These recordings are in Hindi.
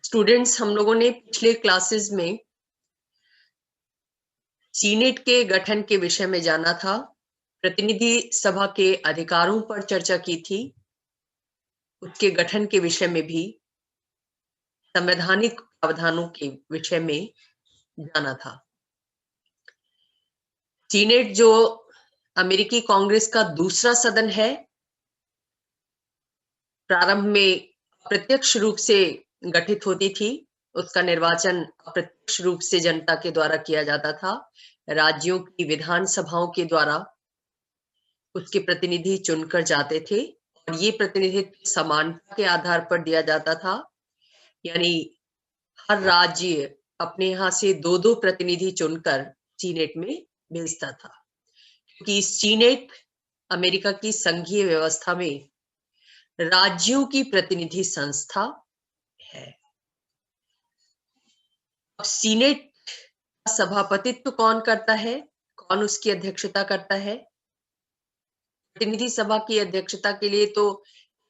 स्टूडेंट्स, हम लोगों ने पिछले क्लासेस में सीनेट के गठन के विषय में जाना था, प्रतिनिधि सभा के अधिकारों पर चर्चा की थी, उसके गठन के विषय में भी, संवैधानिक प्रावधानों के विषय में जाना था। सीनेट जो अमेरिकी कांग्रेस का दूसरा सदन है, प्रारंभ में अप्रत्यक्ष रूप से गठित होती थी। उसका निर्वाचन अप्रत्यक्ष रूप से जनता के द्वारा किया जाता था। राज्यों की विधानसभाओं के द्वारा उसके प्रतिनिधि चुनकर जाते थे और ये प्रतिनिधित्व समानता के आधार पर दिया जाता था, यानी हर राज्य अपने यहाँ से दो दो प्रतिनिधि चुनकर सीनेट में भेजता था, क्योंकि सीनेट अमेरिका की संघीय व्यवस्था में राज्यों की प्रतिनिधि संस्था है। अब सीनेट का सभापतित्व कौन करता है, कौन उसकी अध्यक्षता करता है? प्रतिनिधि सभा की अध्यक्षता के लिए तो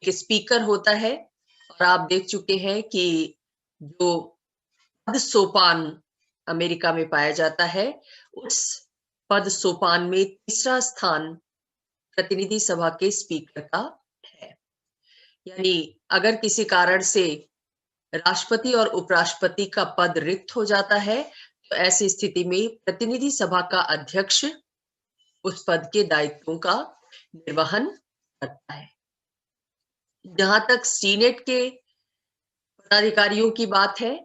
एक स्पीकर होता है, और आप देख चुके हैं कि जो पद सोपान अमेरिका में पाया जाता है, उस पद सोपान में तीसरा स्थान प्रतिनिधि सभा के स्पीकर का है। यानी अगर किसी कारण से राष्ट्रपति और उपराष्ट्रपति का पद रिक्त हो जाता है, तो ऐसी स्थिति में प्रतिनिधि सभा का अध्यक्ष उस पद के दायित्वों का निर्वहन करता है। जहां तक सीनेट के पदाधिकारियों की बात है,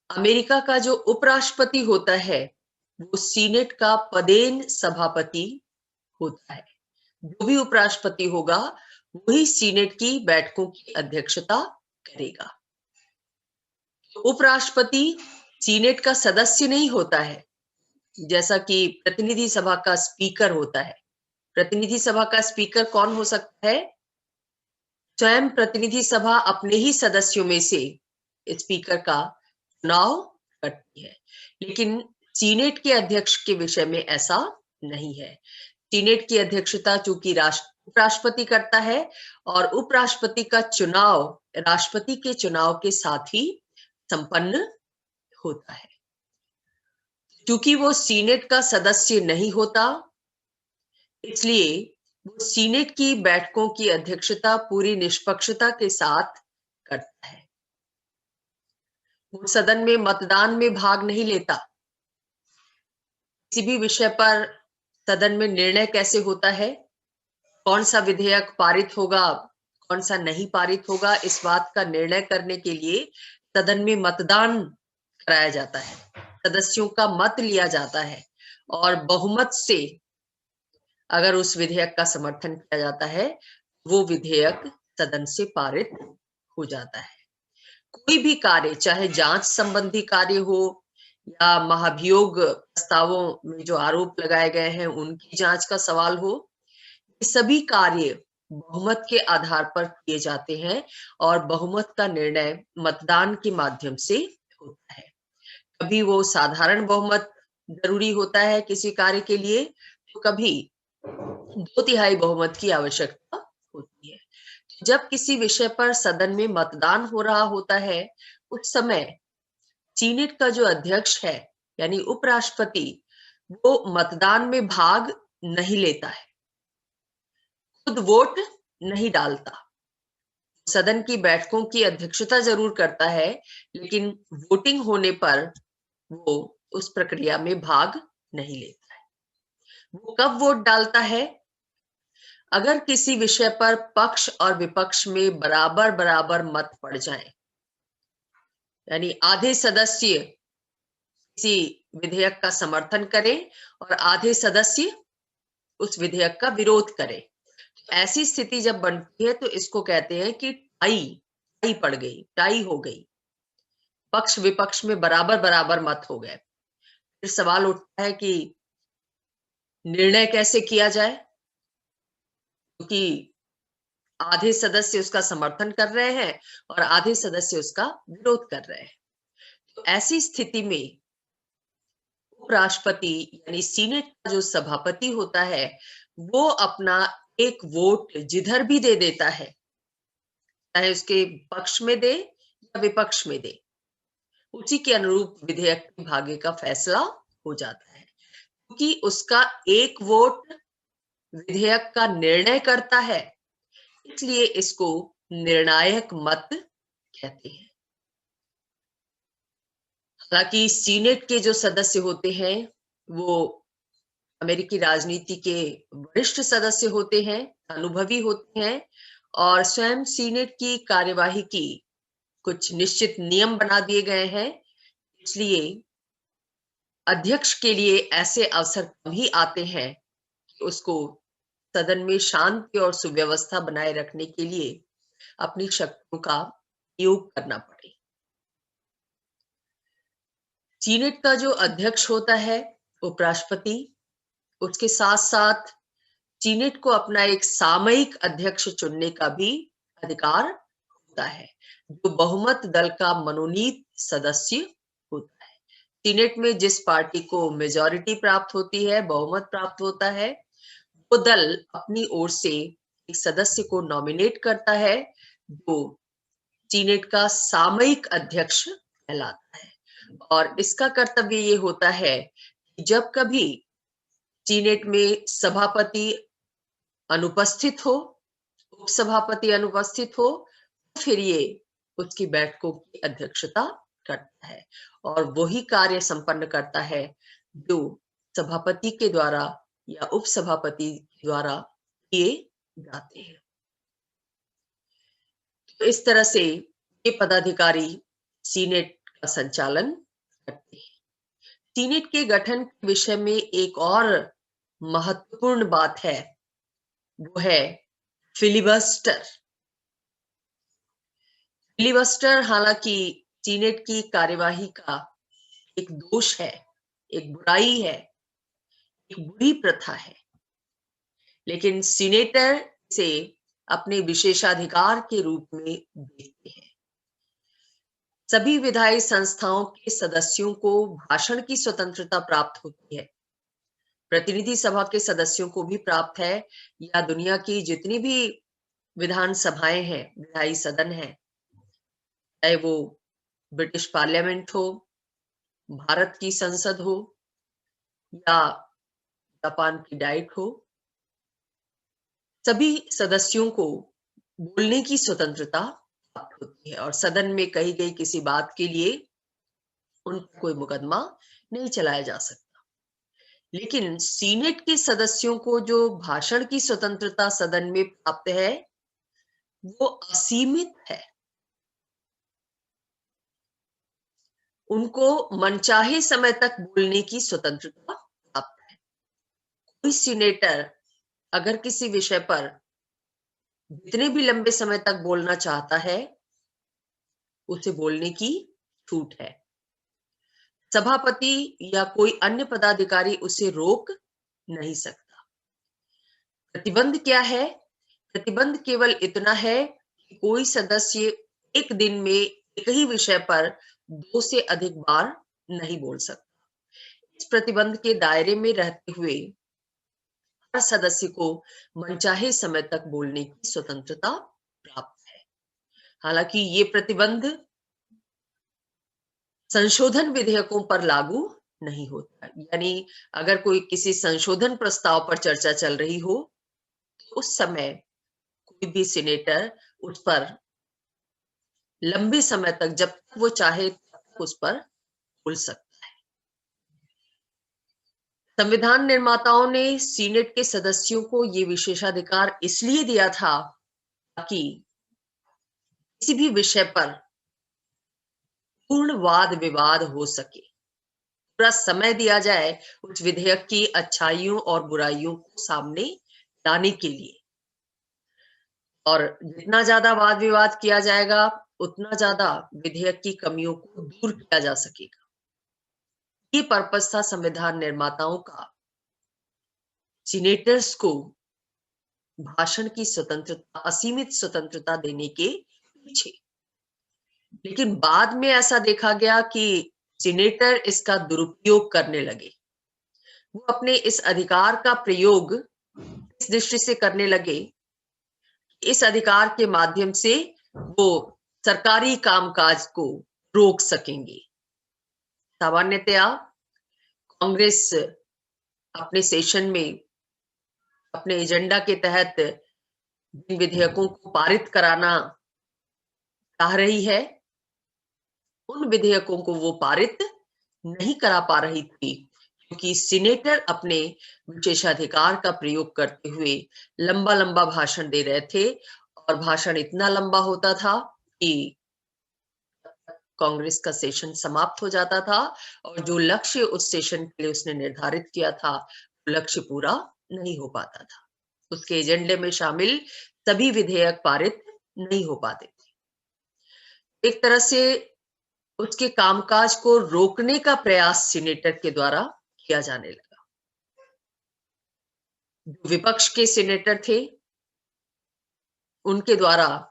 अमेरिका का जो उपराष्ट्रपति होता है वो सीनेट का पदेन सभापति होता है। जो भी उपराष्ट्रपति होगा वही सीनेट की बैठकों की अध्यक्षता करेगा। उपराष्ट्रपति सीनेट का सदस्य नहीं होता है, जैसा कि प्रतिनिधि सभा का स्पीकर होता है। प्रतिनिधि सभा का स्पीकर कौन हो सकता है? स्वयं प्रतिनिधि सभा अपने ही सदस्यों में से स्पीकर का चुनाव करती है, लेकिन सीनेट के अध्यक्ष के विषय में ऐसा नहीं है। सीनेट की अध्यक्षता चूंकि उपराष्ट्रपति करता है, और उपराष्ट्रपति का चुनाव राष्ट्रपति के चुनाव के साथ ही संपन्न होता है। क्योंकि वो सीनेट का सदस्य नहीं होता, इसलिए वो सीनेट की बैठकों की अध्यक्षता पूरी निष्पक्षता के साथ करता है। वो सदन में मतदान में भाग नहीं लेता। किसी भी विषय पर सदन में निर्णय कैसे होता है, कौन सा विधेयक पारित होगा, कौन सा नहीं पारित होगा, इस बात का निर्णय करने के लिए सदन में मतदान कराया जाता है, सदस्यों का मत लिया जाता है, और बहुमत से अगर उस विधेयक का समर्थन किया जाता है, वो विधेयक सदन से पारित हो जाता है। कोई भी कार्य, चाहे जांच संबंधी कार्य हो या महाभियोग प्रस्तावों में जो आरोप लगाए गए हैं उनकी जांच का सवाल हो, ये सभी कार्य बहुमत के आधार पर किए जाते हैं, और बहुमत का निर्णय मतदान के माध्यम से होता है। कभी वो साधारण बहुमत जरूरी होता है किसी कार्य के लिए, तो कभी 2/3 बहुमत की आवश्यकता होती है। जब किसी विषय पर सदन में मतदान हो रहा होता है, उस समय सीनेट का जो अध्यक्ष है यानी उपराष्ट्रपति, वो मतदान में भाग नहीं लेता है, खुद वोट नहीं डालता। सदन की बैठकों की अध्यक्षता जरूर करता है, लेकिन वोटिंग होने पर वो उस प्रक्रिया में भाग नहीं लेता है। वो कब वोट डालता है? अगर किसी विषय पर पक्ष और विपक्ष में बराबर बराबर मत पड़ जाएं, यानी आधे सदस्य किसी विधेयक का समर्थन करें और आधे सदस्य उस विधेयक का विरोध करें, ऐसी स्थिति जब बनती है तो इसको कहते हैं कि टाई पड़ गई, टाई हो गई, पक्ष विपक्ष में बराबर बराबर मत हो गए। फिर सवाल उठता है कि निर्णय कैसे किया जाए, क्योंकि आधे सदस्य उसका समर्थन कर रहे हैं और आधे सदस्य उसका विरोध कर रहे हैं। तो ऐसी स्थिति में उपराष्ट्रपति यानी सीनेट का जो सभापति होता है, वो अपना एक वोट जिधर भी दे देता है, चाहे उसके पक्ष में दे या विपक्ष में दे, उसी के अनुरूप विधेयक के भाग्य का फैसला हो जाता है, क्योंकि उसका एक वोट विधेयक का निर्णय करता है, इसलिए इसको निर्णायक मत कहते हैं। हालांकि सीनेट के जो सदस्य होते हैं वो अमेरिकी राजनीति के वरिष्ठ सदस्य होते हैं, अनुभवी होते हैं, और स्वयं सीनेट की कार्यवाही की कुछ निश्चित नियम बना दिए गए हैं, इसलिए अध्यक्ष के लिए ऐसे अवसर कम ही आते हैं कि उसको सदन में शांति और सुव्यवस्था बनाए रखने के लिए अपनी शक्तियों का उपयोग करना पड़े। सीनेट का जो अध्यक्ष होता है उपराष्ट्रपति, उसके साथ साथ सीनेट को अपना एक सामयिक अध्यक्ष चुनने का भी अधिकार होता है, जो बहुमत दल का मनोनीत सदस्य होता है। सीनेट में जिस पार्टी को मेजॉरिटी प्राप्त होती है, बहुमत प्राप्त होता है, वो दल अपनी ओर से एक सदस्य को नॉमिनेट करता है, जो सीनेट का सामयिक अध्यक्ष कहलाता है। और इसका कर्तव्य ये होता है कि जब कभी सीनेट में सभापति अनुपस्थित हो, उपसभापति अनुपस्थित हो, फिर ये उसकी बैठकों की अध्यक्षता करता है और वही कार्य संपन्न करता है जो सभापति के द्वारा या उपसभापति द्वारा किए जाते हैं। तो इस तरह से ये पदाधिकारी सीनेट का संचालन करते हैं। सीनेट के गठन के विषय में एक और महत्वपूर्ण बात है, वो है फिलिबस्टर। फिलिबस्टर हालांकि सीनेट की कार्यवाही का एक दोष है, एक बुराई है, एक बुरी प्रथा है, लेकिन सीनेटर से अपने विशेषाधिकार के रूप में देखते हैं। सभी विधायी संस्थाओं के सदस्यों को भाषण की स्वतंत्रता प्राप्त होती है, प्रतिनिधि सभा के सदस्यों को भी प्राप्त है, या दुनिया की जितनी भी विधान सभाएं हैं, विधायी सदन है, चाहे वो ब्रिटिश पार्लियामेंट हो, भारत की संसद हो या जापान की डाइट हो, सभी सदस्यों को बोलने की स्वतंत्रता प्राप्त होती है और सदन में कही गई किसी बात के लिए उन कोई मुकदमा नहीं चलाया जा सकता। लेकिन सीनेट के सदस्यों को जो भाषण की स्वतंत्रता सदन में प्राप्त है वो असीमित है। उनको मनचाहे समय तक बोलने की स्वतंत्रता प्राप्त है। कोई सीनेटर अगर किसी विषय पर जितने भी लंबे समय तक बोलना चाहता है, उसे बोलने की छूट है। सभापति या कोई अन्य पदाधिकारी उसे रोक नहीं सकता। प्रतिबंध क्या है? प्रतिबंध केवल इतना है कि कोई सदस्य एक दिन में एक ही विषय पर 2 से अधिक बार नहीं बोल सकता। इस प्रतिबंध के दायरे में रहते हुए हर सदस्य को मनचाहे समय तक बोलने की स्वतंत्रता प्राप्त है। हालांकि ये प्रतिबंध संशोधन विधेयकों पर लागू नहीं होता, यानी अगर कोई किसी संशोधन प्रस्ताव पर चर्चा चल रही हो तो उस समय कोई भी सीनेटर उस पर लंबे समय तक, जब तक वो चाहे उस पर बोल सकता है। संविधान निर्माताओं ने सीनेट के सदस्यों को ये विशेषाधिकार इसलिए दिया था ताकि किसी भी विषय पर पूर्ण वाद विवाद हो सके, पूरा समय दिया जाए उस विधेयक की अच्छाइयों और बुराइयों को सामने लाने के लिए, और जितना ज्यादा वाद विवाद किया जाएगा उतना ज्यादा विधेयक की कमियों को दूर किया जा सकेगा। ये पर्पस था संविधान निर्माताओं का सीनेटर्स को भाषण की स्वतंत्रता, असीमित स्वतंत्रता देने के पीछे। लेकिन बाद में ऐसा देखा गया कि सीनेटर इसका दुरुपयोग करने लगे। वो अपने इस अधिकार का प्रयोग इस दृष्टि से करने लगे, इस अधिकार के माध्यम से वो सरकारी कामकाज को रोक सकेंगे। सामान्यतया कांग्रेस अपने सेशन में अपने एजेंडा के तहत जिन विधेयकों को पारित कराना चाह रही है, उन विधेयकों को वो पारित नहीं करा पा रही थी, क्योंकि सीनेटर अपने विशेषाधिकार का प्रयोग करते हुए लंबा लंबा भाषण दे रहे थे, और भाषण इतना लंबा होता था कि कांग्रेस का सेशन समाप्त हो जाता था, और जो लक्ष्य उस सेशन के लिए उसने निर्धारित किया था, वो लक्ष्य पूरा नहीं हो पाता था। उसके एजेंडे में शामिल सभी विधेयक पारित नहीं हो पाते थे। एक तरह से उसके कामकाज को रोकने का प्रयास सीनेटर के द्वारा किया जाने लगा। जो विपक्ष के सीनेटर थे, उनके द्वारा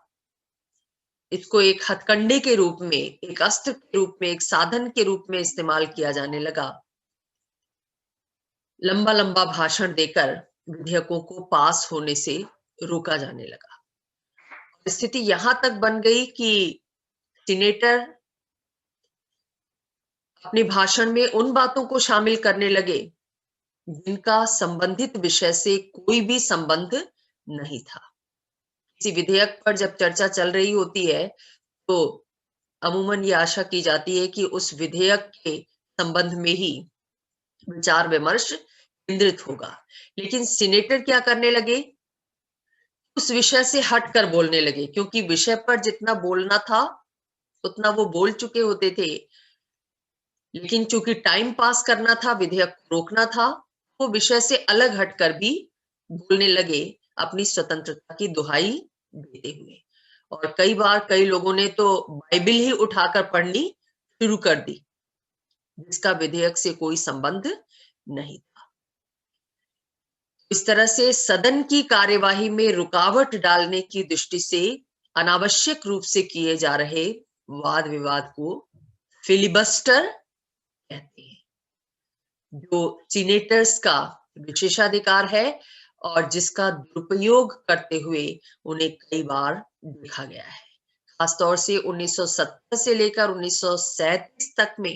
इसको एक हथकंडे के रूप में, एक अस्त्र के रूप में, एक साधन के रूप में इस्तेमाल किया जाने लगा। लंबा लंबा भाषण देकर विधेयकों को पास होने से रोका जाने लगा। स्थिति यहां तक बन गई कि सीनेटर अपने भाषण में उन बातों को शामिल करने लगे जिनका संबंधित विषय से कोई भी संबंध नहीं था। किसी विधेयक पर जब चर्चा चल रही होती है, तो अमूमन ये आशा की जाती है कि उस विधेयक के संबंध में ही विचार विमर्श केंद्रित होगा। लेकिन सीनेटर क्या करने लगे, उस विषय से हटकर बोलने लगे, क्योंकि विषय पर जितना बोलना था उतना वो बोल चुके होते थे। लेकिन चूंकि टाइम पास करना था, विधेयक को रोकना था, वो विषय से अलग हटकर भी बोलने लगे, अपनी स्वतंत्रता की दुहाई देते हुए। और कई बार कई लोगों ने तो बाइबिल ही उठाकर पढ़नी शुरू कर दी, जिसका विधेयक से कोई संबंध नहीं था। इस तरह से सदन की कार्यवाही में रुकावट डालने की दृष्टि से अनावश्यक रूप से किए जा रहे वाद विवाद को फिलिबस्टर कहते हैं, जो सीनेटर्स का विशेषाधिकार है और जिसका दुरुपयोग करते हुए उन्हें कई बार देखा गया है। खासतौर से 1970 से लेकर 1937 तक में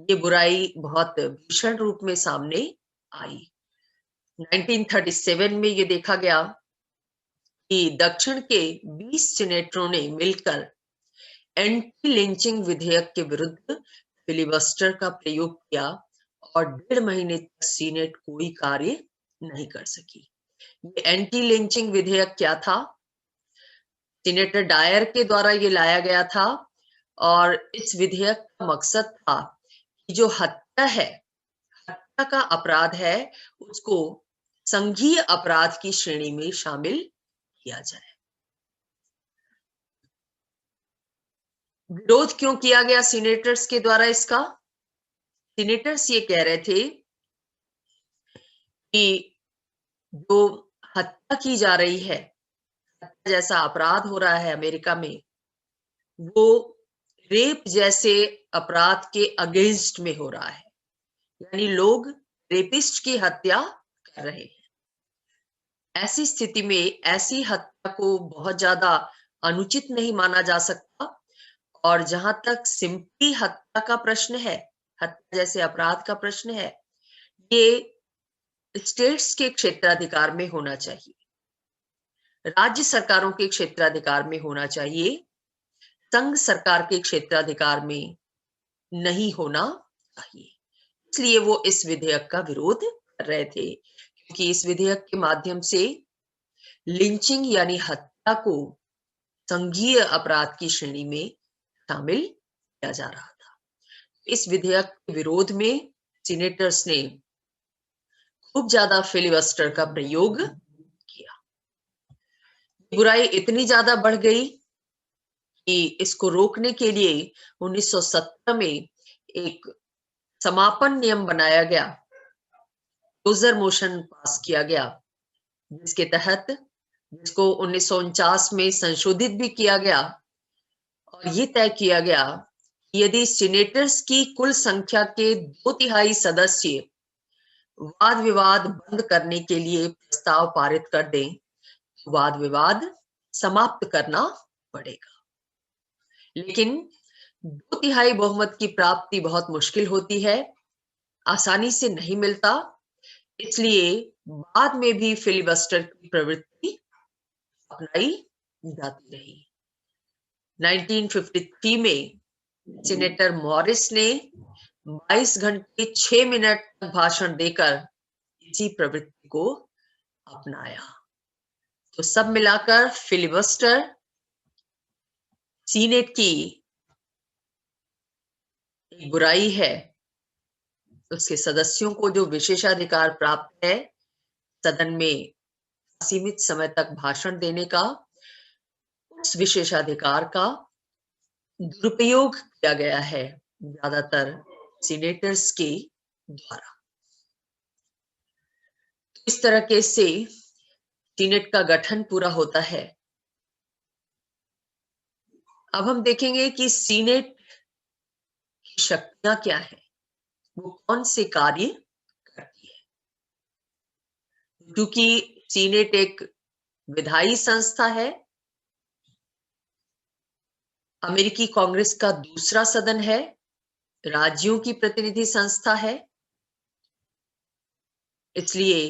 ये बुराई बहुत भीषण रूप में सामने आई। 1937 में ये देखा गया कि दक्षिण के 20 सीनेटरों ने मिलकर एंटी लिंचिंग विधेयक के विरुद्ध फिलिबस्टर का प्रयोग किया, और 1.5 महीने तक सीनेट कोई कार्य नहीं कर सकी। ये एंटी लिंचिंग विधेयक क्या था? सीनेटर डायर के द्वारा ये लाया गया था, और इस विधेयक का मकसद था कि जो हत्या है, हत्या का अपराध है, उसको संघीय अपराध की श्रेणी में शामिल किया जाए। विरोध क्यों किया गया सीनेटर्स के द्वारा इसका? सीनेटर्स ये कह रहे थे कि जो हत्या की जा रही है, हत्या जैसा अपराध हो रहा है अमेरिका में, वो रेप जैसे अपराध के अगेंस्ट में हो रहा है। यानी लोग रेपिस्ट की हत्या कर रहे हैं। ऐसी स्थिति में ऐसी हत्या को बहुत ज्यादा अनुचित नहीं माना जा सकता, और जहां तक सिंपली हत्या का प्रश्न है, हत्या जैसे अपराध का प्रश्न है, ये स्टेट्स के क्षेत्राधिकार में होना चाहिए, राज्य सरकारों के क्षेत्राधिकार में होना चाहिए, संघ सरकार के क्षेत्राधिकार में नहीं होना चाहिए। इसलिए वो इस विधेयक का विरोध कर रहे थे, क्योंकि इस विधेयक के माध्यम से लिंचिंग यानी हत्या को संघीय अपराध की श्रेणी में शामिल किया जा रहा था। इस विधेयक के विरोध में सीनेटर्स ने खूब ज्यादा फिलिबस्टर का प्रयोग किया। बुराई इतनी ज्यादा बढ़ गई कि इसको रोकने के लिए 1917 में एक समापन नियम बनाया गया, क्लोजर मोशन पास किया गया, जिसके तहत, जिसको 1949 में संशोधित भी किया गया, और ये तय किया गया कि यदि सीनेटर्स की कुल संख्या के 2/3 सदस्य वाद विवाद बंद करने के लिए प्रस्ताव पारित कर दें, तो वाद विवाद समाप्त करना पड़ेगा। लेकिन 2/3 बहुमत की प्राप्ति बहुत मुश्किल होती है, आसानी से नहीं मिलता, इसलिए बाद में भी फिलिबस्टर की प्रवृत्ति अपनाई जाती रही। 1953 में सीनेटर मॉरिस ने 22 घंटे 6 मिनट तक भाषण देकर इसी प्रवृत्ति को अपनाया। तो सब मिलाकर फिलिबस्टर सीनेट की एक बुराई है। उसके सदस्यों को जो विशेषाधिकार प्राप्त है सदन में सीमित समय तक भाषण देने का, उस विशेषाधिकार का दुरुपयोग किया गया है ज्यादातर सीनेटर्स के द्वारा। इस तरह से सीनेट का गठन पूरा होता है। अब हम देखेंगे कि सीनेट की शक्तियां क्या है, वो कौन से कार्य करती है। क्योंकि सीनेट एक विधायी संस्था है, अमेरिकी कांग्रेस का दूसरा सदन है, राज्यों की प्रतिनिधि संस्था है, इसलिए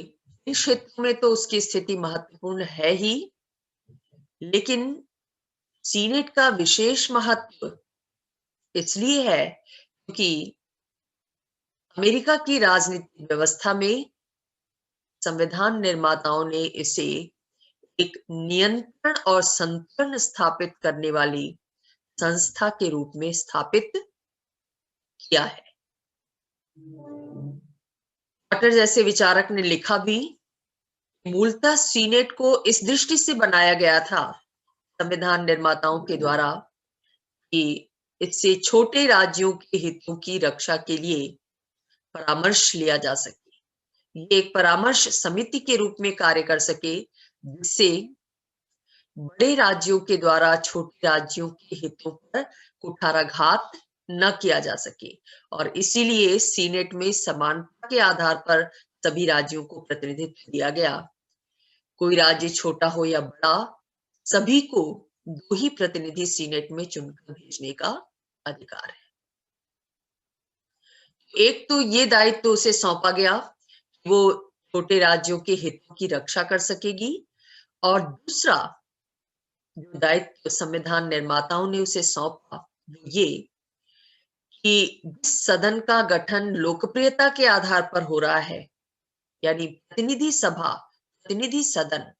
इन क्षेत्रों में तो उसकी स्थिति महत्वपूर्ण है ही, लेकिन सीनेट का विशेष महत्व इसलिए है क्योंकि अमेरिका की राजनीतिक व्यवस्था में संविधान निर्माताओं ने इसे एक नियंत्रण और संतुलन स्थापित करने वाली संस्था के रूप में स्थापित किया है। पॉटर जैसे विचारक ने लिखा भी, मूलतः सीनेट को इस दृष्टि से बनाया गया था संविधान निर्माताओं के द्वारा कि इससे छोटे राज्यों के हितों की रक्षा के लिए परामर्श लिया जा सके। ये एक परामर्श समिति के रूप में कार्य कर सके जिससे बड़े राज्यों के द्वारा छोटे राज्यों के हितों पर कुठाराघात न किया जा सके, और इसीलिए सीनेट में समानता के आधार पर सभी राज्यों को प्रतिनिधित्व दिया गया। कोई राज्य छोटा हो या बड़ा, सभी को 2 ही प्रतिनिधि सीनेट में चुनकर भेजने का अधिकार है। एक तो ये दायित्व उसे सौंपा गया, वो छोटे राज्यों के हितों की रक्षा कर सकेगी, और दूसरा जो दायित्व संविधान निर्माताओं ने उसे सौंपा ये कि जिस सदन का गठन लोकप्रियता के आधार पर हो रहा है, यानी प्रतिनिधि सभा, प्रतिनिधि सदन,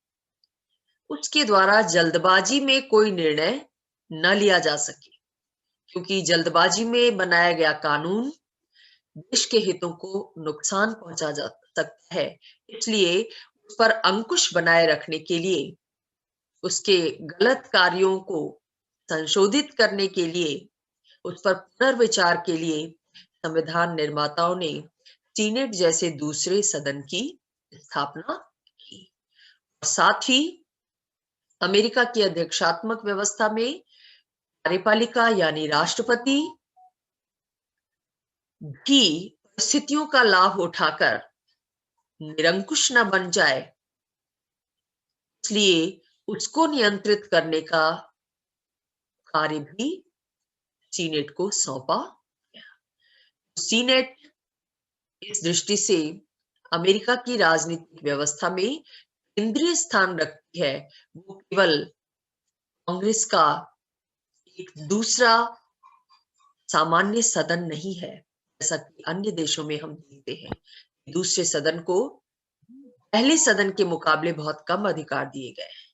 उसके द्वारा जल्दबाजी में कोई निर्णय न लिया जा सके, क्योंकि जल्दबाजी में बनाया गया कानून देश के हितों को नुकसान पहुंचा जा सकता है। इसलिए उस पर अंकुश बनाए रखने के लिए, उसके गलत कार्यों को संशोधित करने के लिए, उस पर पुनर्विचार के लिए संविधान निर्माताओं ने सीनेट जैसे दूसरे सदन की स्थापना की। साथ ही अमेरिका की अध्यक्षात्मक व्यवस्था में कार्यपालिका यानी राष्ट्रपति भी परिस्थितियों का लाभ उठाकर निरंकुश न बन जाए, इसलिए उसको नियंत्रित करने का कार्य भी सीनेट को सौंपा गया। सीनेट इस दृष्टि से अमेरिका की राजनीतिक व्यवस्था में केंद्रीय स्थान रखती है। वो केवल कांग्रेस का एक दूसरा सामान्य सदन नहीं है, जैसा कि अन्य देशों में हम देखते हैं दूसरे सदन को पहले सदन के मुकाबले बहुत कम अधिकार दिए गए हैं।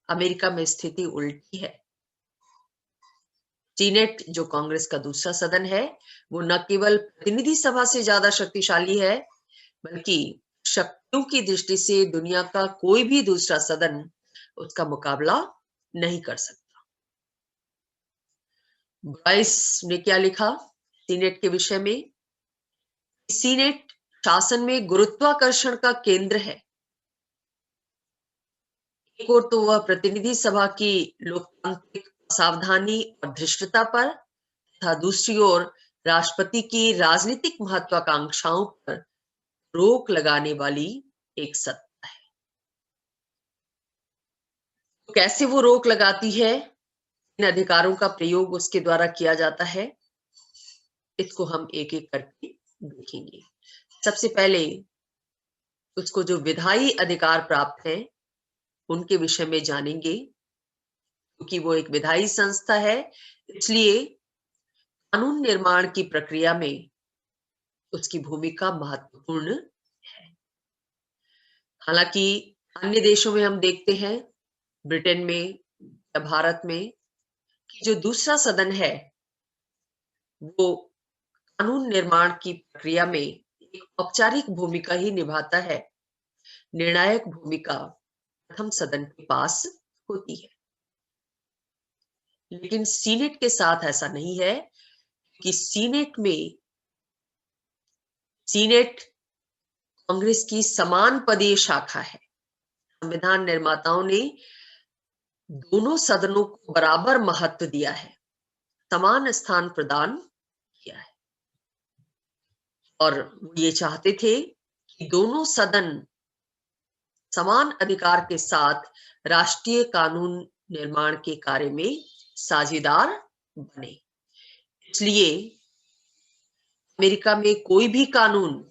अमेरिका में स्थिति उल्टी है। सीनेट जो कांग्रेस का दूसरा सदन है, वो न केवल प्रतिनिधि सभा से ज्यादा शक्तिशाली है, बल्कि शक्तियों की दृष्टि से दुनिया का कोई भी दूसरा सदन उसका मुकाबला नहीं कर सकता। ब्राइस ने क्या लिखा सीनेट के विषय में? सीनेट शासन में गुरुत्वाकर्षण का केंद्र है। एक ओर तो वह प्रतिनिधि सभा की लोकतांत्रिक सावधानी और धृष्टता पर, तथा दूसरी ओर राष्ट्रपति की राजनीतिक महत्वाकांक्षाओं पर रोक लगाने वाली एक सत्ता है। तो कैसे वो रोक लगाती है? इन अधिकारों का प्रयोग उसके द्वारा किया जाता है, इसको हम एक एक करके देखेंगे। सबसे पहले उसको जो विधायी अधिकार प्राप्त है उनके विषय में जानेंगे, क्योंकि वो एक विधायी संस्था है, इसलिए कानून निर्माण की प्रक्रिया में उसकी भूमिका महत्वपूर्ण है। हालांकि अन्य देशों में हम देखते हैं, ब्रिटेन में या भारत में, कि जो दूसरा सदन है वो कानून निर्माण की प्रक्रिया में एक औपचारिक भूमिका ही निभाता है। निर्णायक भूमिका प्रथम सदन के पास होती है, लेकिन सीनेट के साथ ऐसा नहीं है कि सीनेट कांग्रेस की समान पदीय शाखा है। संविधान निर्माताओं ने दोनों सदनों को बराबर महत्व दिया है, समान स्थान प्रदान किया है, और ये चाहते थे कि दोनों सदन समान अधिकार के साथ राष्ट्रीय कानून निर्माण के कार्य में साझेदार बने। इसलिए अमेरिका में कोई भी कानून,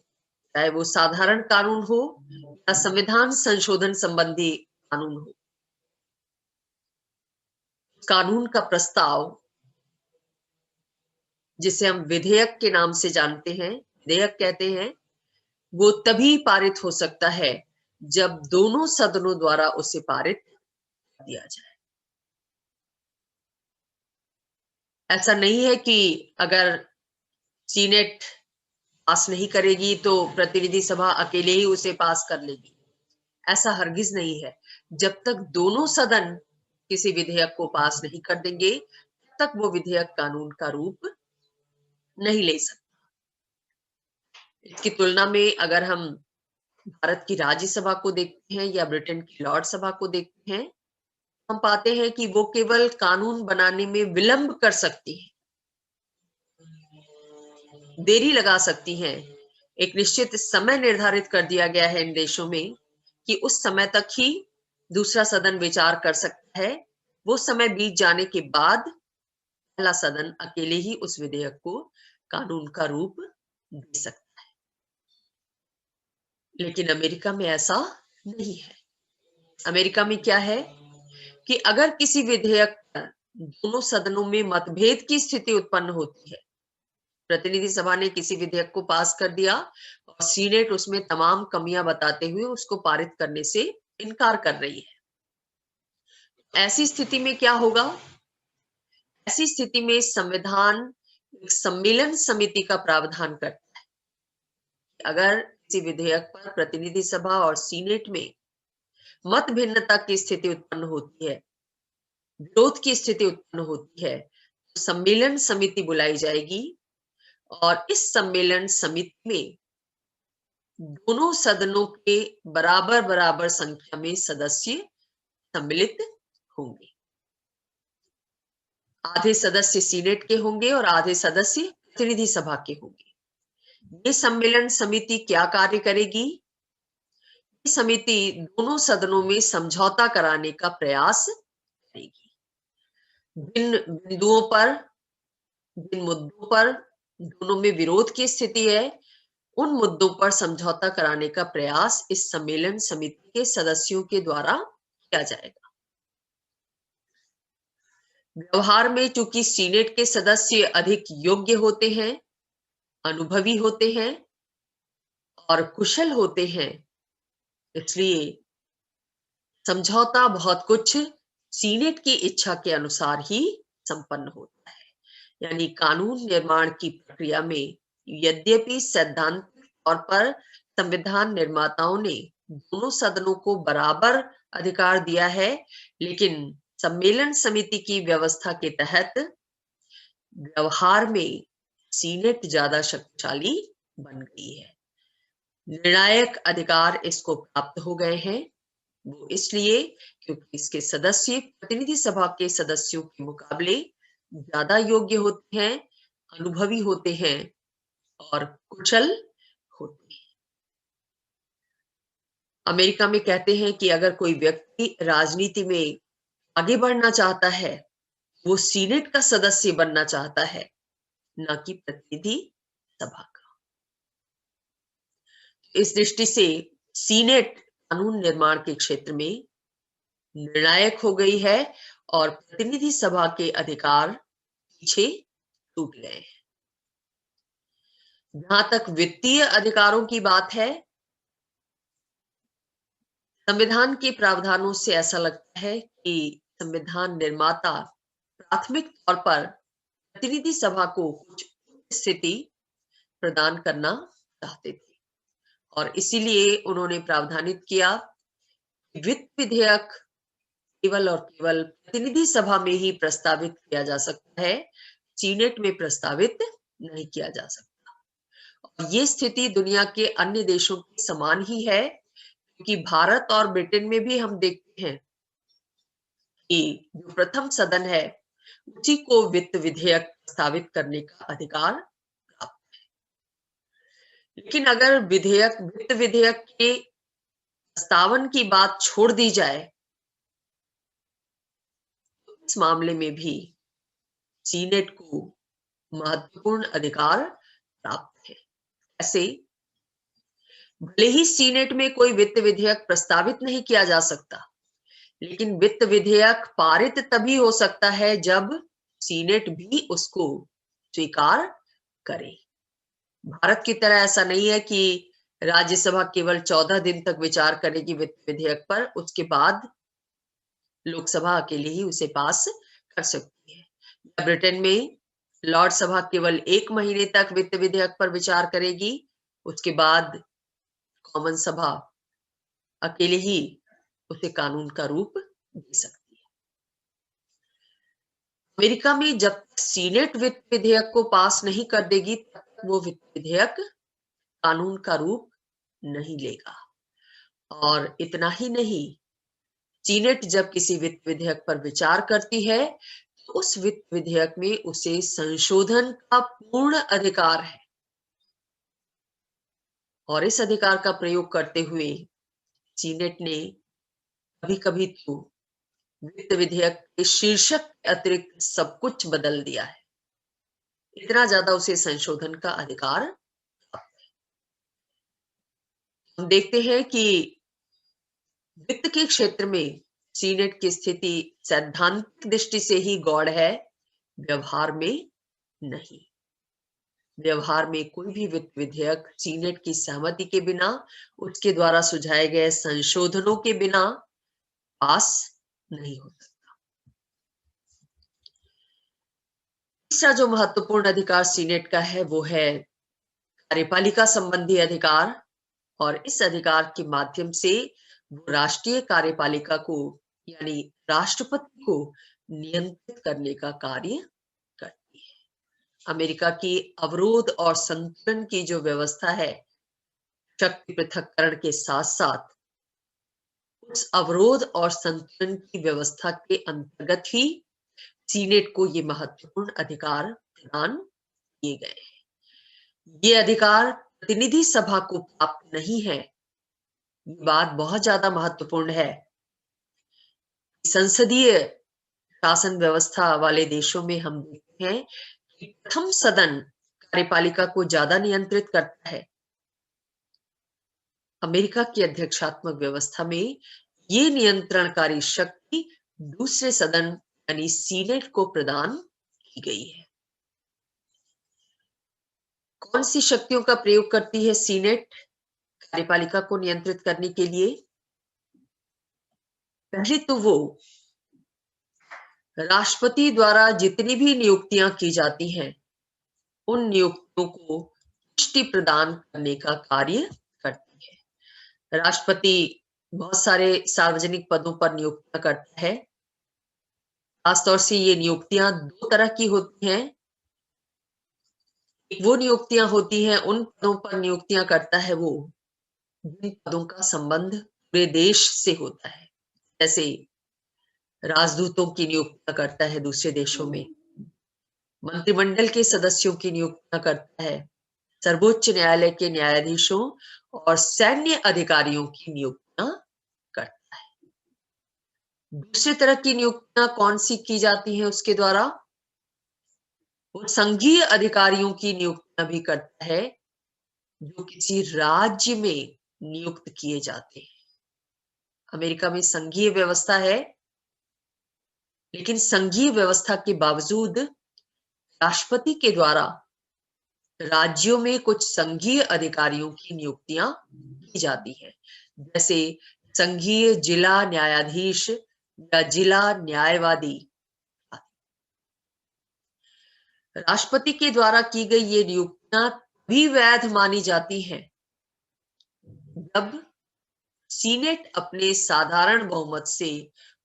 चाहे वो साधारण कानून हो या संविधान संशोधन संबंधी कानून हो, कानून का प्रस्ताव, जिसे हम विधेयक के नाम से जानते हैं, विधेयक कहते हैं, वो तभी पारित हो सकता है जब दोनों सदनों द्वारा उसे पारित दिया जाए। ऐसा नहीं है कि अगर सीनेट पास नहीं करेगी तो प्रतिनिधि सभा अकेले ही उसे पास कर लेगी, ऐसा हरगिज नहीं है। जब तक दोनों सदन किसी विधेयक को पास नहीं कर देंगे, तब तक वो विधेयक कानून का रूप नहीं ले सकता। इसकी तुलना में अगर हम भारत की राज्यसभा को देखते हैं या ब्रिटेन की लॉर्ड सभा को देखते हैं, हम पाते हैं कि वो केवल कानून बनाने में विलंब कर सकती है, देरी लगा सकती हैं। एक निश्चित समय निर्धारित कर दिया गया है इन देशों में कि उस समय तक ही दूसरा सदन विचार कर सकता है। वो समय बीत जाने के बाद पहला सदन अकेले ही उस विधेयक को कानून का रूप दे सकता है। लेकिन अमेरिका में ऐसा नहीं है। अमेरिका में क्या है कि अगर किसी विधेयक पर दोनों सदनों में मतभेद की स्थिति उत्पन्न होती है, प्रतिनिधि सभा ने किसी विधेयक को पास कर दिया और सीनेट उसमें तमाम कमियां बताते हुए उसको पारित करने से इनकार कर रही है, ऐसी स्थिति में क्या होगा? ऐसी स्थिति में संविधान एक सम्मेलन समिति का प्रावधान करता है। अगर किसी विधेयक पर प्रतिनिधि सभा और सीनेट में मत भिन्नता की स्थिति उत्पन्न होती है, विरोध की स्थिति उत्पन्न होती है, तो सम्मेलन समिति बुलाई जाएगी और इस सम्मेलन समिति में दोनों सदनों के बराबर बराबर संख्या में सदस्य सम्मिलित होंगे। आधे सदस्य सीनेट के होंगे और आधे सदस्य प्रतिनिधि सभा के होंगे। ये सम्मेलन समिति क्या कार्य करेगी? ये समिति दोनों सदनों में समझौता कराने का प्रयास करेगी। जिन मुद्दों पर दोनों में विरोध की स्थिति है, उन मुद्दों पर समझौता कराने का प्रयास इस सम्मेलन समिति के सदस्यों के द्वारा किया जाएगा। व्यवहार में चूंकि सीनेट के सदस्य अधिक योग्य होते हैं, अनुभवी होते हैं और कुशल होते हैं, इसलिए समझौता बहुत कुछ सीनेट की इच्छा के अनुसार ही संपन्न होता है। यानी कानून निर्माण की प्रक्रिया में यद्यपि सैद्धांतिक तौर पर संविधान निर्माताओं ने दोनों सदनों को बराबर अधिकार दिया है, लेकिन सम्मेलन समिति की व्यवस्था के तहत व्यवहार में सीनेट ज्यादा शक्तिशाली बन गई है। निर्णायक अधिकार इसको प्राप्त हो गए हैं, वो इसलिए क्योंकि इसके सदस्य प्रतिनिधि सभा के सदस्यों के मुकाबले ज्यादा योग्य होते हैं, अनुभवी होते हैं और कुशल होते हैं। अमेरिका में कहते हैं कि अगर कोई व्यक्ति राजनीति में आगे बढ़ना चाहता है वो सीनेट का सदस्य बनना चाहता है, ना कि प्रतिनिधि सभा का। इस दृष्टि से सीनेट कानून निर्माण के क्षेत्र में निर्णायक हो गई है और प्रतिनिधि सभा के अधिकार पीछे टूट गए हैं। जहां तक वित्तीय अधिकारों की बात है, संविधान के प्रावधानों से ऐसा लगता है कि संविधान निर्माता प्राथमिक तौर पर प्रतिनिधि सभा को कुछ स्थिति प्रदान करना चाहते थे और इसीलिए उन्होंने प्रावधानित किया कि वित्त विधेयक केवल और केवल प्रतिनिधि सभा में ही प्रस्तावित किया जा सकता है, सीनेट में प्रस्तावित नहीं किया जा सकता। और ये स्थिति दुनिया के अन्य देशों के समान ही है, क्योंकि भारत और ब्रिटेन में भी हम देखते हैं कि जो प्रथम सदन है उसी को वित्त विधेयक प्रस्तावित करने का अधिकार प्राप्त है। लेकिन अगर वित्त विधेयक के प्रस्तावन की बात छोड़ दी जाए, तो इस मामले में भी सीनेट को महत्वपूर्ण अधिकार प्राप्त है। ऐसे भले ही सीनेट में कोई वित्त विधेयक प्रस्तावित नहीं किया जा सकता, लेकिन वित्त विधेयक पारित तभी हो सकता है जब सीनेट भी उसको स्वीकार करे। भारत की तरह ऐसा नहीं है कि राज्यसभा केवल 14 दिन तक विचार करेगी वित्त विधेयक पर, उसके बाद लोकसभा अकेले ही उसे पास कर सकती है। ब्रिटेन में लॉर्ड सभा केवल 1 महीने तक वित्त विधेयक पर विचार करेगी, उसके बाद कॉमन सभा अकेले ही उसे कानून का रूप दे सकती है। अमेरिका में जब तक सीनेट वित्त विधेयक को पास नहीं कर देगी, तब तक वो वित्त विधेयक कानून का रूप नहीं लेगा। और इतना ही नहीं, सीनेट जब किसी वित्त विधेयक पर विचार करती है, तो उस वित्त विधेयक में उसे संशोधन का पूर्ण अधिकार है और इस अधिकार का प्रयोग करते हुए सीनेट ने कभी-कभी तो वित्त विधेयक के शीर्षक के अतिरिक्त सब कुछ बदल दिया है। इतना ज्यादा उसे संशोधन का अधिकार। हम देखते हैं कि वित्त के क्षेत्र में सीनेट की स्थिति सैद्धांतिक दृष्टि से ही गौड़ है, व्यवहार में नहीं। व्यवहार में कोई भी वित्त विधेयक सीनेट की सहमति के बिना, उसके द्वारा सुझाए गए संशोधनों के बिना पास नहीं हो सकता। तीसरा जो महत्वपूर्ण अधिकार सीनेट का है वो है कार्यपालिका संबंधी अधिकार, और इस अधिकार के माध्यम से वो राष्ट्रीय कार्यपालिका को यानी राष्ट्रपति को नियंत्रित करने का कार्य करती है। अमेरिका की अवरोध और संतुलन की जो व्यवस्था है, शक्ति पृथक्करण के साथ साथ उस अवरोध और संतुलन की व्यवस्था के अंतर्गत ही सीनेट को ये महत्वपूर्ण अधिकार प्रदान किए गए हैं। ये अधिकार प्रतिनिधि सभा को प्राप्त नहीं है। ये बात बहुत ज्यादा महत्वपूर्ण है। संसदीय शासन व्यवस्था वाले देशों में हम देखते हैं कि प्रथम सदन कार्यपालिका को ज्यादा नियंत्रित करता है। अमेरिका की अध्यक्षात्मक व्यवस्था में ये नियंत्रणकारी शक्ति दूसरे सदन यानी सीनेट को प्रदान की गई है। कौन सी शक्तियों का प्रयोग करती है सीनेट कार्यपालिका को नियंत्रित करने के लिए? पहले तो वो राष्ट्रपति द्वारा जितनी भी नियुक्तियां की जाती हैं, उन नियुक्तियों को पुष्टि प्रदान करने का कार्य करती है। राष्ट्रपति बहुत सारे सार्वजनिक पदों पर नियुक्तियां करता है। खासतौर से ये नियुक्तियां 2 तरह की होती हैं। एक वो नियुक्तियां होती हैं, उन पदों पर नियुक्तियां करता है वो जिन पदों का संबंध पूरे देश से होता है। जैसे राजदूतों की नियुक्तियां करता है दूसरे देशों में, मंत्रिमंडल के सदस्यों की नियुक्तियां करता है, सर्वोच्च न्यायालय के न्यायाधीशों और सैन्य अधिकारियों की नियुक्तियां करता है। दूसरी तरह की नियुक्तियां कौन सी की जाती हैं उसके द्वारा? वो संघीय अधिकारियों की नियुक्तियां भी करता है जो किसी राज्य में नियुक्त किए जाते हैं। अमेरिका में संघीय व्यवस्था है, लेकिन संघीय व्यवस्था के बावजूद राष्ट्रपति के द्वारा राज्यों में कुछ संघीय अधिकारियों की नियुक्तियां की जाती है, जैसे संघीय जिला न्यायाधीश या जिला न्यायवादी। राष्ट्रपति के द्वारा की गई ये नियुक्तियां भी वैध मानी जाती हैं जब सीनेट अपने साधारण बहुमत से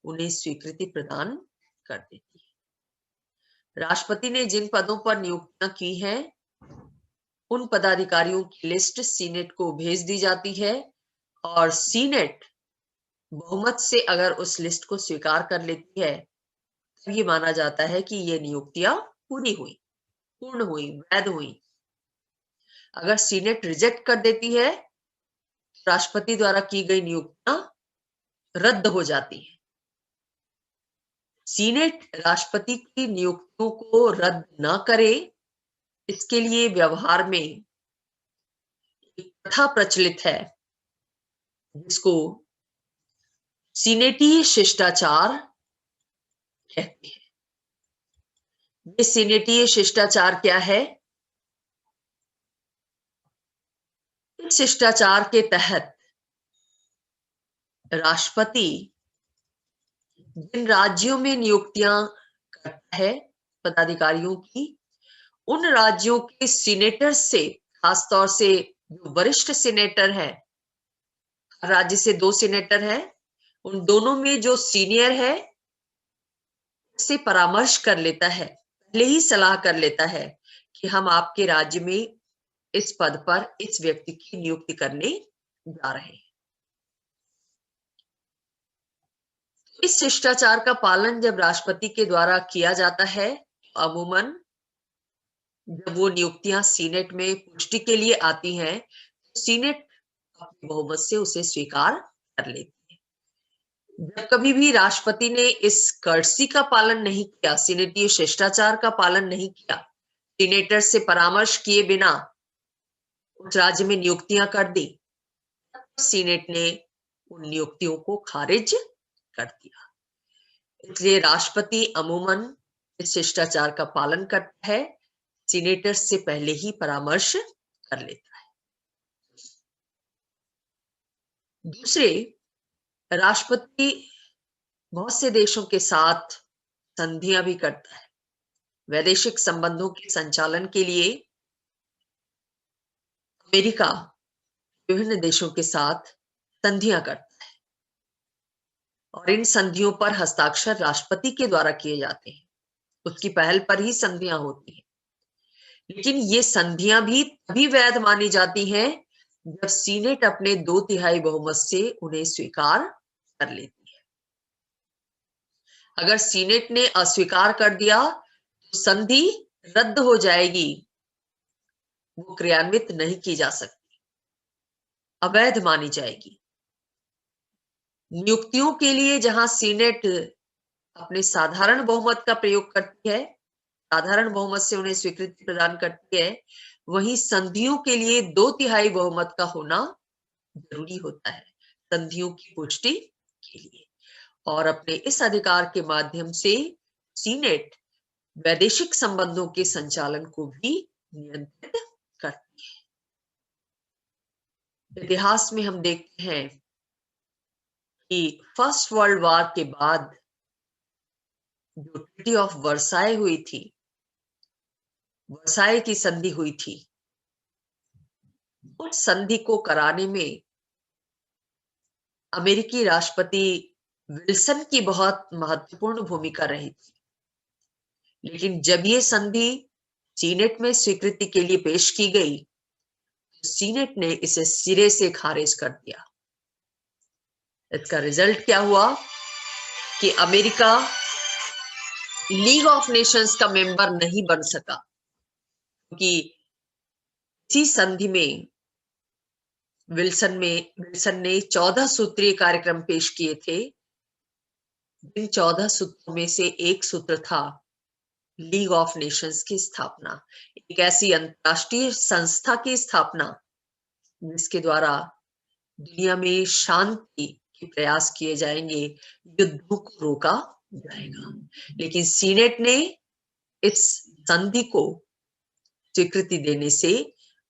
उन्हें स्वीकृति प्रदान कर देती है। राष्ट्रपति ने जिन पदों पर नियुक्तियां की हैं, उन पदाधिकारियों की लिस्ट सीनेट को भेज दी जाती है और सीनेट बहुमत से अगर उस लिस्ट को स्वीकार कर लेती है तो ये माना जाता है कि ये नियुक्तियां पूरी हुई, पूर्ण हुई, वैध हुई। अगर सीनेट रिजेक्ट कर देती है, राष्ट्रपति द्वारा की गई नियुक्तियां रद्द हो जाती है। सीनेट राष्ट्रपति की नियुक्तियों को रद्द न करे, इसके लिए व्यवहार में एक प्रथा प्रचलित है जिसको सीनेटीय शिष्टाचार कहते हैं। ये सीनेटीय शिष्टाचार क्या है? इस शिष्टाचार के तहत राष्ट्रपति जिन राज्यों में नियुक्तियां करता है पदाधिकारियों की, उन राज्यों के सीनेटर से, खासतौर से जो वरिष्ठ सीनेटर है, राज्य से 2 सीनेटर है, उन दोनों में जो सीनियर है उससे परामर्श कर लेता है, पहले ही सलाह कर लेता है कि हम आपके राज्य में इस पद पर इस व्यक्ति की नियुक्ति करने जा रहे हैं। इस शिष्टाचार का पालन जब राष्ट्रपति के द्वारा किया जाता है, अमूमन जब वो नियुक्तियां सीनेट में पुष्टि के लिए आती हैं, तो सीनेट अपने बहुमत से उसे स्वीकार कर लेती है। जब कभी भी राष्ट्रपति ने इस कर्टसी का पालन नहीं किया, सीनेटीय शिष्टाचार का पालन नहीं किया, सीनेटर से परामर्श किए बिना उस राज्य में नियुक्तियां कर दी, सीनेट ने उन नियुक्तियों को खारिज कर दिया। इसलिए राष्ट्रपति अमूमन इस शिष्टाचार का पालन करता है, सीनेटर से पहले ही परामर्श कर लेता है। दूसरे, राष्ट्रपति बहुत से देशों के साथ संधियां भी करता है। वैदेशिक संबंधों के संचालन के लिए अमेरिका विभिन्न देशों के साथ संधियां करता है और इन संधियों पर हस्ताक्षर राष्ट्रपति के द्वारा किए जाते हैं। उसकी पहल पर ही संधियां होती हैं, लेकिन ये संधियां भी तभी वैध मानी जाती हैं जब सीनेट अपने 2/3 बहुमत से उन्हें स्वीकार कर लेती है। अगर सीनेट ने अस्वीकार कर दिया तो संधि रद्द हो जाएगी, वो क्रियान्वित नहीं की जा सकती, अवैध मानी जाएगी। नियुक्तियों के लिए जहां सीनेट अपने साधारण बहुमत का प्रयोग करती है, साधारण बहुमत से उन्हें स्वीकृति प्रदान करती है, वहीं संधियों के लिए 2/3 बहुमत का होना जरूरी होता है संधियों की पुष्टि के लिए। और अपने इस अधिकार के माध्यम से सीनेट वैदेशिक संबंधों के संचालन को भी नियंत्रित करती है। इतिहास में हम देखते हैं कि फर्स्ट वर्ल्ड वॉर के बाद जो ट्रीटी ऑफ वर्साई हुई थी, वर्साई की संधि हुई थी, उस संधि को कराने में अमेरिकी राष्ट्रपति विल्सन की बहुत महत्वपूर्ण भूमिका रही थी। लेकिन जब ये संधि सीनेट में स्वीकृति के लिए पेश की गई, तो सीनेट ने इसे सिरे से खारिज कर दिया। इसका रिजल्ट क्या हुआ कि अमेरिका लीग ऑफ नेशंस का मेंबर नहीं बन सका, क्योंकि इसी संधि में विल्सन ने 14 सूत्रीय कार्यक्रम पेश किए थे इन 14 सूत्रों में से एक सूत्र था लीग ऑफ नेशंस की स्थापना, एक ऐसी अंतरराष्ट्रीय संस्था की स्थापना जिसके द्वारा दुनिया में शांति के प्रयास किए जाएंगे, युद्धों को रोका जाएगा। लेकिन सीनेट ने इस संधि को स्वीकृति देने से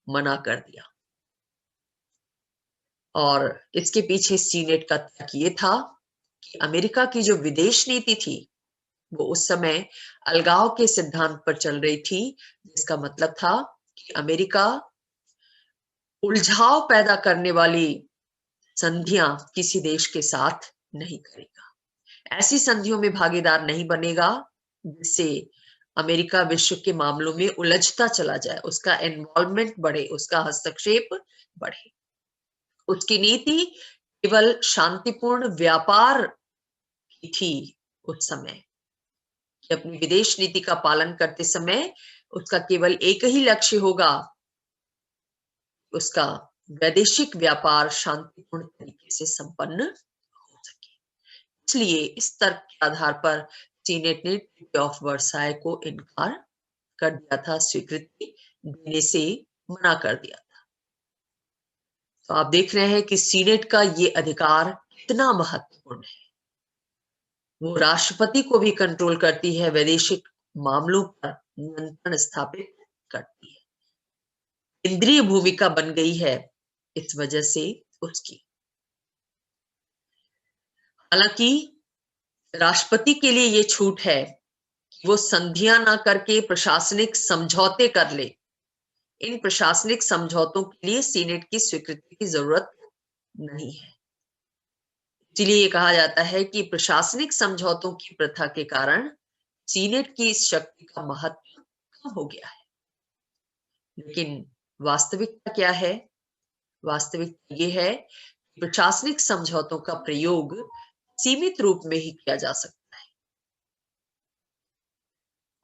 मना कर दिया और इसके पीछे सीनेट का तर्क ये था कि अमेरिका की जो विदेश नीति थी वो उस समय अलगाव के सिद्धांत पर चल रही थी, जिसका मतलब था कि अमेरिका उलझाव पैदा करने वाली संधियां किसी देश के साथ नहीं करेगा, ऐसी संधियों में भागीदार नहीं बनेगा जिससे अमेरिका विश्व के मामलों में उलझता चला जाए, उसका इन्वॉल्वमेंट बढ़े, उसका हस्तक्षेप बढ़े। उसकी नीति केवल शांतिपूर्ण व्यापार की थी उस समय, कि अपनी विदेश नीति का पालन करते समय उसका केवल एक ही लक्ष्य होगा, उसका वैदेशिक व्यापार शांतिपूर्ण तरीके से संपन्न हो सके। इसलिए इस तर्क के आधार पर सीनेट ने ट्रीटी ऑफ वर्साय को इनकार कर दिया था, स्वीकृति देने से मना कर दिया था। तो आप देख रहे हैं कि सीनेट का ये अधिकार कितना महत्वपूर्ण है। वो राष्ट्रपति को भी कंट्रोल करती है, वैदेशिक मामलों पर नियंत्रण स्थापित करती है, केंद्रीय भूमिका बन गई है इस वजह से उसकी। हालांकि राष्ट्रपति के लिए ये छूट है कि वो संधियां ना करके प्रशासनिक समझौते कर ले। इन प्रशासनिक समझौतों के लिए सीनेट की स्वीकृति की जरूरत नहीं है। इसलिए ये कहा जाता है कि प्रशासनिक समझौतों की प्रथा के कारण सीनेट की इस शक्ति का महत्व कम हो गया है। लेकिन वास्तविकता क्या है? वास्तविकता ये है कि प्रशासनिक समझौतों का प्रयोग सीमित रूप में ही किया जा सकता है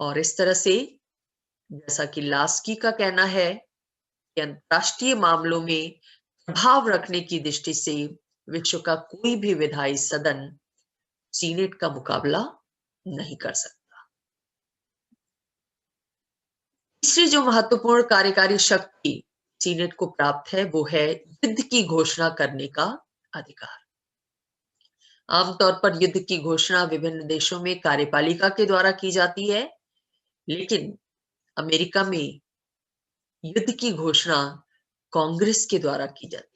और इस तरह से, जैसा कि लास्की का कहना है कि अंतरराष्ट्रीय मामलों में प्रभाव रखने की दृष्टि से विश्व का कोई भी विधायी सदन सीनेट का मुकाबला नहीं कर सकता। तीसरी जो महत्वपूर्ण कार्यकारी शक्ति सीनेट को प्राप्त है वो है युद्ध की घोषणा करने का अधिकार। आमतौर पर युद्ध की घोषणा विभिन्न देशों में कार्यपालिका के द्वारा की जाती है, लेकिन अमेरिका में युद्ध की घोषणा कांग्रेस के द्वारा की जाती है।